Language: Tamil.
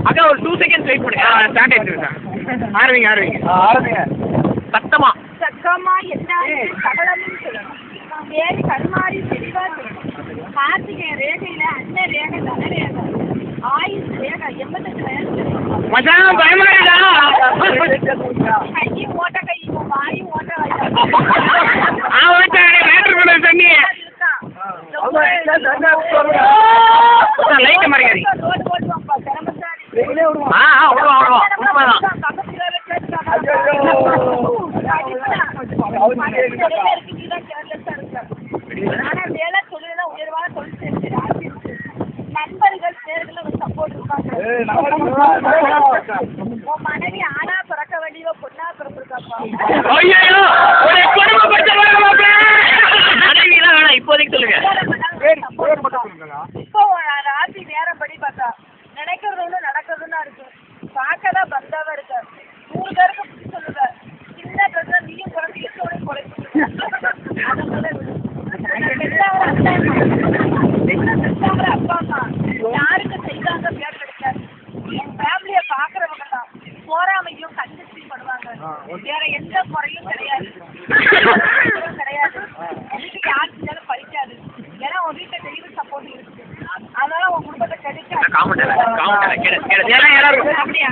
அக்கா ஒரு 2 செகண்ட்ஸ் வெயிட் பண்ணுங்க. ஸ்டார்ட் ஆயிடுச்சு சார். ஆரம்பிங்க. சத்தமா. சக்கமா என்னாச்சு சகலமும் சொல்லணும். வேறு கருமாறி தெளிவா சொல்லணும். கார்த்திகை ரேகையில அண்ணன் ரேகை தனரேகை ஆயுஷ் ரேகை 88 வயசு. மச்சான் பயமாடா. கை ஓட்ட கை வாய் ஓட்ட வாய். ஓட்டாடே மேட்டர் பண்ண தண்ணி. லைட் மறியாதி. ஓடுவாப்பா தரமசாரி. ஓடுவா. உண்மைதான். நண்பர்கள் பேர்ல ஒரு சப்போர்ட் இருப்பாங்க. உன் மனைவி ஆனா பிறக்க வேண்டியவ பொண்ணா பிறந்திருக்காப்பா. இப்போதைக்கு சொல்லுங்க. இப்போ ராசி நேரப்படி பார்த்தா நினைக்கிறது ஒண்ணு நடக்கிறதுன்னா இருக்கு. பார்க்கதான் பந்தாவா இருக்கு. 100 பேருக்கு புத்தி சொல்லுவ. சின்ன பிரச்சனை நீயும் குறைச்சிட்டு அப்பா அம்மா யாருக்கு செய்தாங்க பேர் கிடைக்காது. என் ஃபேமிலிய பாக்குறவங்க தான் போராமையும் கண்டிச்சு பண்ணுவாங்க. வேற எந்த குறையும் கிடையாது. வீட்டுக்கு யாரு செஞ்சாலும் பறிக்காது. ஏன்னா உன் வீட்டுல தெளிவு சப்போர்ட் இருக்கு. அதனால உன் குடும்பத்தை கிடைக்காது. அப்படியா